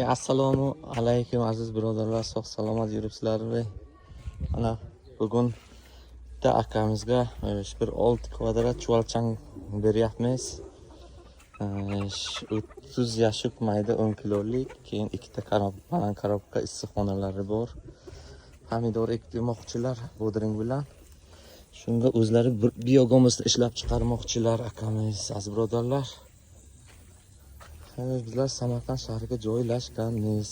Assalomu alaykum aziz birodarlar, sog' salomat yuribsizlarmi? Mana bugun bitta akamizga bir 6 kvadrat chuvalchang beryapmiz. 30 yashik mayda 10 kilolik, keyin ikkita banan korobka issiqxonalari bor. Pomidor ekmoqchilar bodring bilan. Shunga o'zlari biogomosni ishlab chiqarmoqchilar akamiz, aziz birodarlar. Bizlar Samarqand shahriga joylashganmiz.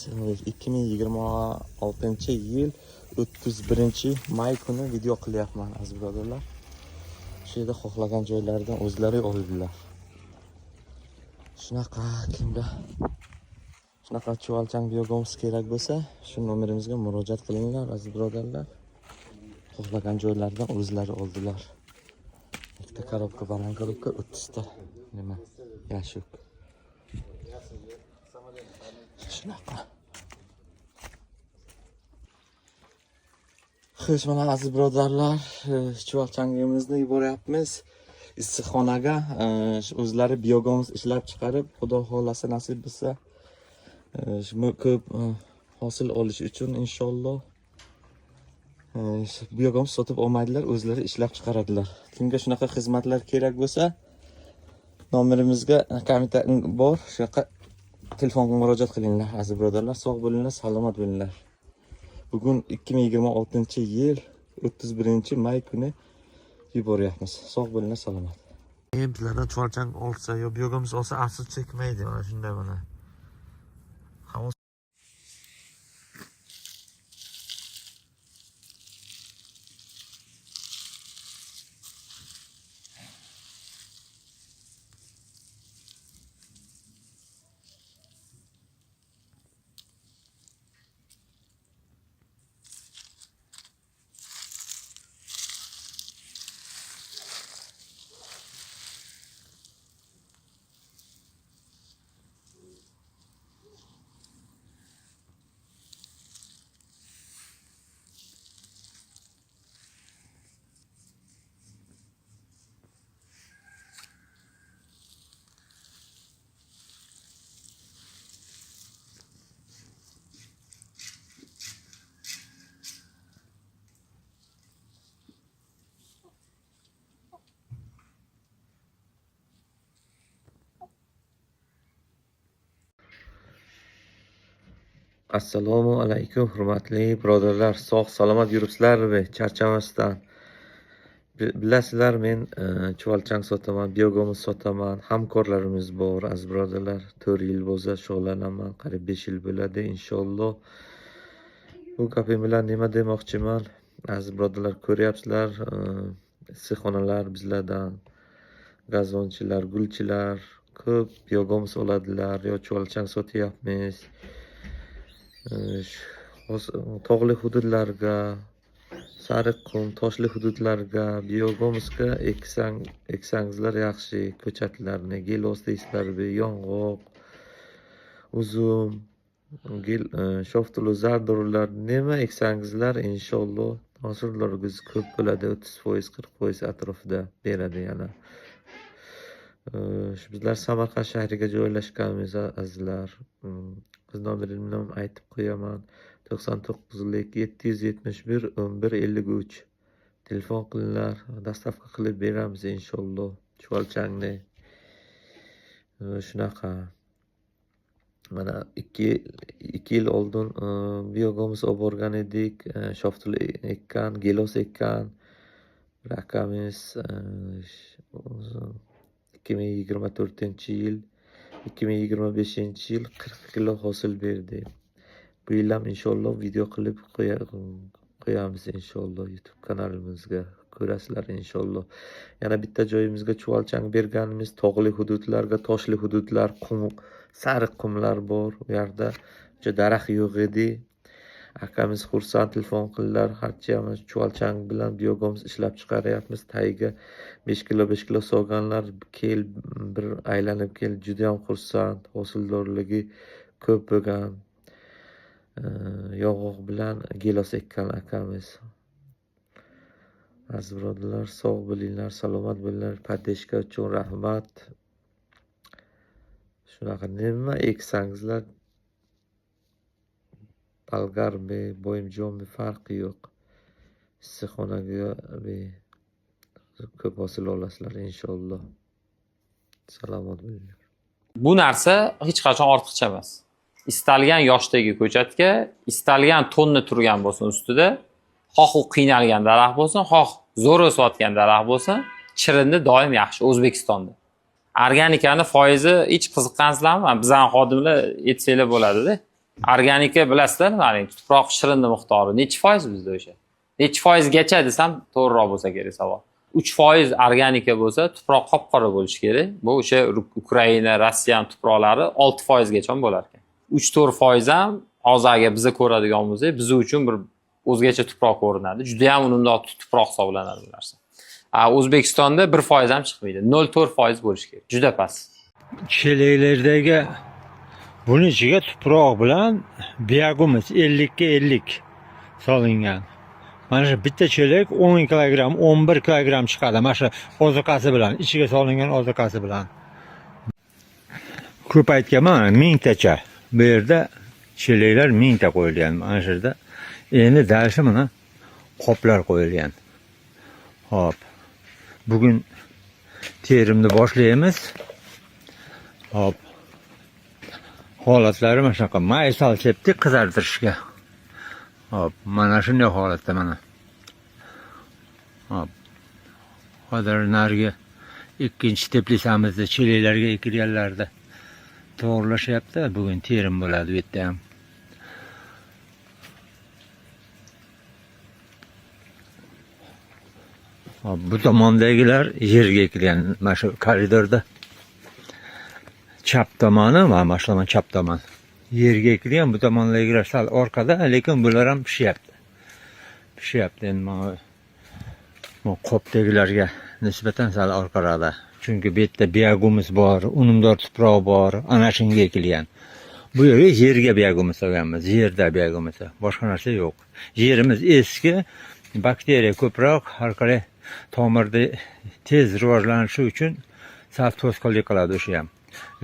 2026-yil 31-may kuni video qilyapman aziz birodarlar. Shu yerda xohlagan joylaridan o'zlari oldilar. Shunaqa chuvalchang biogomos kerak bo'lsa, shu nomerimizga murojaat qilinglar aziz birodarlar. Xohlagan joylaridan o'zlari oldilar. Ikkita korobka, banan korobka, 30 ta yashik. Shunaqa. Xo'sh, mana aziz birodarlar, chuvalchangimizni yuboryapmiz issiqxonaga. O'zlari biogomos ishlab chiqarib, xudo xolasa nasib bo'lsa, ko'p hosil olish uchun inshaalloh biogomos sotib olmaydilar, o'zlari ishlab chiqaradilar. Kimga shunaqa xizmatlar kerak bo'lsa, nomerimizga kommentar bor, shunaqa telefonga murojaat qilinglar aziz birodarlar. Sog' bo'linglar, salomat bo'linglar. Bugun 2026-yil 31-may kuni yuboryapmiz. Sog' bo'linglar, salomat. Bizlardan chuvalchang olsa yo biogomos olsa afsus chekmaydi, mana shunday mana. Assalomu alaykum hurmatli birodarlar, sog' salomat yuribsizlarmi? Charchamasdan. Bilasizlar, men chuvalchang sotaman, biogomos sotaman. Hamkorlarimiz bor aziz birodarlar. 4 yil bo'lsa shug'ullanaman, qariyb 5 yil bo'ladi inshaalloh. Bu gapim bilan nima demoqchiman? Aziz birodarlar, ko'ryapsizlar, issiqxonalar bizlardan, gazonchilar, gulchilar ko'p biogomos oladilar, yo chuvalchang sotyapmiz. Tog'li hududlarga, sariqqum, toshli hududlarga biogomosga eksangizlar yaxshi. Ko'chatlarni, gilos deysizlarmi, yong'oq, uzum, shoftulu, zardo'rlar nima eksangizlar inshaalloh hosillarimiz ko'p bo'ladi. 30%, 40% atrofida beradi yana. Bizlar Samarqand shahriga joylashganmiz azizlar. Qiz nomerini aytib qo'yaman. 99-771-1153. Telefon qilinglar, dastavka qilib beramiz inshaalloh chuvalchangni. Shunaqa. Mana 2 yil oldin biogomos olib borgan edik. Shoftuli ekkan, gilos ekkan. Akamiz 2024-yil 2025-yil 40 kilo hosil berdi. Bu yil ham inshaalloh video qilib qo'yamiz inshaalloh YouTube kanalimizga. Ko'rasizlar inshaalloh. Yana bitta joyimizga chuvalchang berganimiz, tog'li hududlarga, toshli hududlar, sariq qumlar bor. U yerda daraxt yo'q edi. Akamiz xursand, telefon qildilar. Harchiyam chuvalchang bilan biogomos ishlab chiqaryapmiz. Tagiga 5 kilo solganlar kel, bir aylanib kel, juda ham xursand. Hosildorligi ko'p bo'lgan. Yong'oq bilan gilos ekkan akamiz. Aziz birodarlar, sog' bo'linglar, salomat bo'linglar. Podдержка uchun rahmat. Shunaqa nima eksangizlar Bolgar be, Boyimjon be farqi yo'q. Issiqxonaga be ko'p hosil olasizlar inshaalloh. Salomat bo'linglar. Bu narsa hech qachon ortiqcha emas. Istalgan yoshdagi ko'chatga, istalgan tonna turgan bo'lsin ustida, xoh u qiynalgan daraxt bo'lsin, xoh zo'r o'sayotgan daraxt bo'lsin, chirinni doim yaxshi O'zbekistonda. Organikani foizi hech qiziqqansizlarmi? Bizning xodimlar aytsanglar bo'ladi-da. Organika bilasizlar, mana tuproq shirinni miqdori necha foiz bizda o'sha? Necha foizgacha desam to'g'riroq bo'lsa kerak savol. 3% organika bo'lsa, tuproq qop-qora bo'lishi kerak. Bu o'sha Ukraina, Rossiya tuproqlari 6% gacha bo'lar ekan. 3-4% ham hozir agar biza ko'radigan bo'lsak, biz uchun bir o'zgacha tuproq ko'rinadi. Juda ham unumdoq tuproq hisoblanadi bu narsa. O'zbekistonda 1% ham chiqmaydi. 0.4% bo'lishi kerak. Juda past. Chelaklardagi buning ichiga tuproq bilan biogumuz 50 ga 50 solingan. Mana shu bitta chelak 10 kilogramm, 11 kilogramm chiqadi. Mana shu ozuqasi bilan, ichiga solingan ozuqasi bilan. Ko'p aytganman, 1000 tacha. Bu yerda chelaklar 1000 ta qo'yilgan. Mana shu yerda endi dalshi mana qoplar qo'yilgan. Hop. Bugun terimni boshlaymiz. Hop. Holatlari mana shunaqa maysal sepdik qizartirishga. Hop, mana shunday holatda mana. Hop. Hozir narigi ikkinchi teplisamizda chelaklarga ekilganlarda to'g'rilashyapti. Bugun terim bo'ladi bu yerda ham. Hop, bu tomondagilar yerga ekilgan, mana shu koridorda. Chap tomoni va mana shu tomon chap tomon. Yerga ekilgan, bu tomondagilar sal orqada, lekin bular ham pishyapti. Pishyapti endi mana bu qopdagilarga nisbatan sal orqarada. Chunki bu yerda biogumuz bor, unumdor tuproq bor, ana shunga ekilgan. Bu yerga yerga biogumuz olganmiz, yerda biogumuz, boshqa narsa yo'q. Yerimiz eski, bakteriya ko'proq, har qalay tomirda tez rivojlanishi uchun sal to'sqinlik qiladi o'sha ham.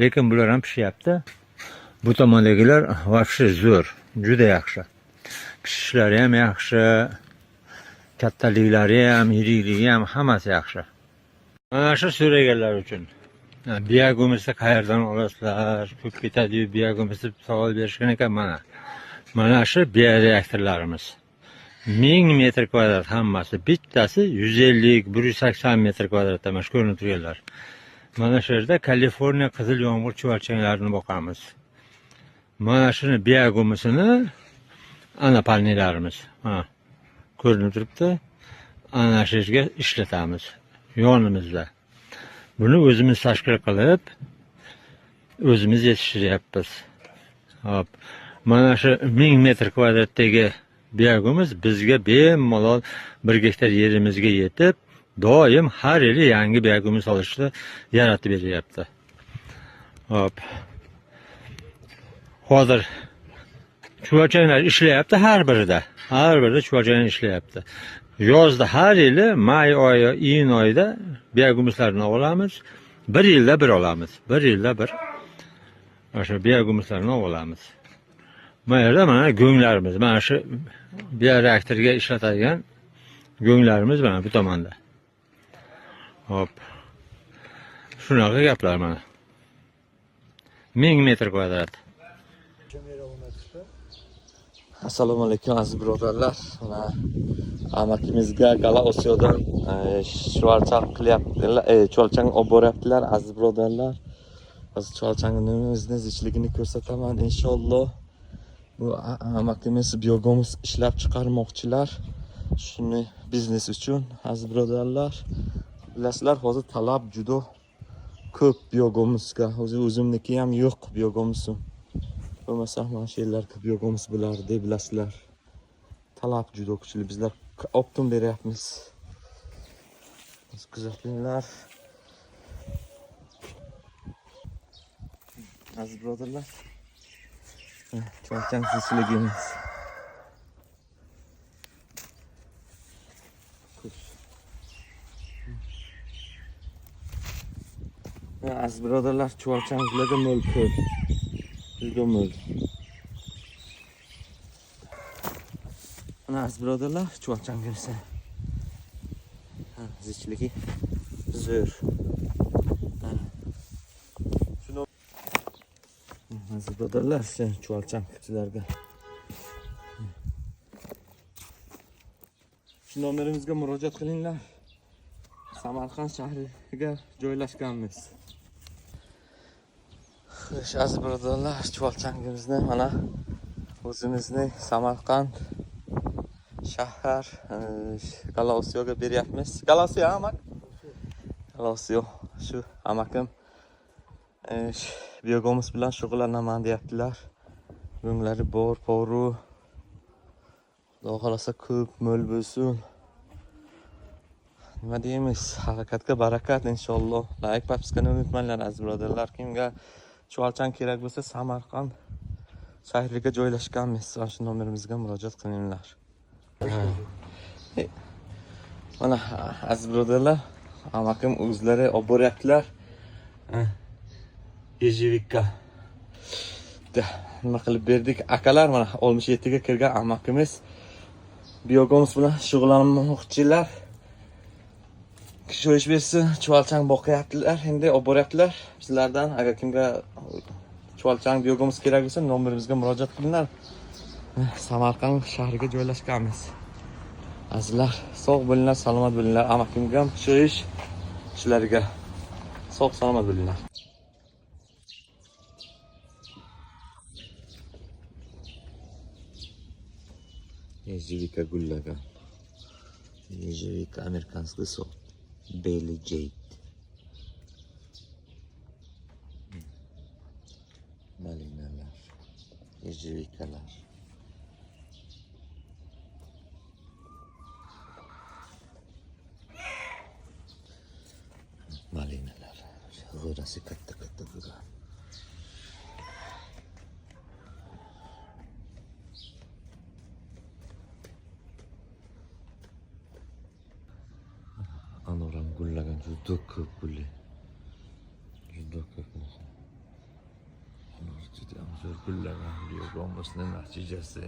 Lekin bular ham pishyapti. Bu tomondagilar vobshe zo'r, juda yaxshi. Pishishlari ham yaxshi, kattaliklari ham, yirikligi ham hammasi yaxshi. Mana shu so'raganlar uchun. Biogumuzni qayerdan olasizlar? Ko'p ketadi-yu biogumuzni savol berishgan ekan mana. Mana shu bioreaktorlarimiz. 1000 metr kvadrat hammasi, bittasi 150-180 metr kvadratda mana shu ko'rinib turganlar. Mana shu yerda Kaliforniya qizil yomg'ir chuvalchanglarini boqamiz. Mana shuni biogumuzini ana panellarimiz. Ha. Ko'rinib turibdi. Ana shu yerga ishlatamiz yonimizda. Buni o'zimiz tashkil qilib, o'zimiz yetishtiryapmiz. Hop. Mana shu 1000 metr kvadratdagi biogumuz bizga bemalol 1 gektar yerimizga yetib, doim har yili yangi biogumuz olishni yaratib beryapti. Hop. Hozir chuvalchanglar ishlayapti har birida. Har birida chuvalchanglar ishlayapti. Yozda har yili may oyi, iyun oyida biogumuzlarni olamiz. 1 yilda bir olamiz. 1 yilda bir. O'sha biogumuzlarni olamiz. Mana yerda mana go'nglarimiz, mana shu bioreaktorga ishlatadigan go'nglarimiz mana bu tomonda. Hop. Shunaqa gaplar mana. 1000 metr kvadrat. Assalomu alaykum aziz birodarlar. Mana amakimizga Gala Osiyodan chuvalchang qilyaptilar, chuvalchang olib boryaptilar aziz birodarlar. Hozir chuvalchangimizni zichligini ko'rsataman inshaalloh. Bu amakimiz biogumuz ishlab chiqarmoqchilar. Shuni biznes uchun aziz birodarlar. Bilasizlar, hozir talab juda ko'p biogumuzga. O'zimniki ham yo'q biogumuzim. Bo'lmasa mana shu yerlarda biogumuz bo'lardi, bilasizlar. Talab juda kuchli. Bizlar optim beryapmiz. Kuzatinglar. Aziz birodarlar. Chuvalchang zichligimiz. Aziz birodarlar, chuvalchanglarga mo'l ko'p. Juda mo'l. Mana aziz birodarlar, chuvalchangimsa. Zichligi zo'r. Shuni aziz birodarlar, chuvalchang sizlarga. Shu nomerimizga murojaat qilinglar. Samarqand shahriga joylashganmiz. Xo'sh, aziz birodarlar, chuvalchangimizni mana o'zimizni Samarqand shahar Galosiyoga beryapmiz. Galosiyo amak. Galosiyo. Shu amakim biogomis bilan shug'ullanaman deyaptilar. Bunlari bor, poru. Xudo xolasa ko'p mo'l bo'lsin. Nima deymiz? Harakatga barakat inshaalloh. Like, podpiskani unutmanglar aziz birodarlar. Kimga chuvalchang kerak bo'lsa, Samarqand shahriga joylashganmiz. Shu nomerimizga murojaat qilinglar. Mana aziz birodarlar, amakim o'zlari olib boryaptilar. Ejevika. Nima qilib berdik? Akalar mana 67 ga kirgan amakimiz biogomis bilan shug'ullanmoqchilar. Kishi ish bersin, chuvalchang boqyaptilar, endi olib boryaptilar. Sizlardan agar kimga chuvalchang biogomis kerak bo'lsa, nomerimizga murojaat qilinglar. Samarqand shahriga joylashganmiz. Azizlar, sog' bo'linglar, salomat bo'linglar. Amakimga ham ish shularga sog' salomat bo'linglar. Ejevika gullagan. Ejevika amerikanskiy sort. Bailey Jade. Malinalar. Ejevikalar. Malinalar. G'o'rasi katta-katta bo'lgan. Anoram gullagan juda ko'p gulli. Juda ko'p. Anor juda ham zo'r gullagan. Biogomisning natijasi.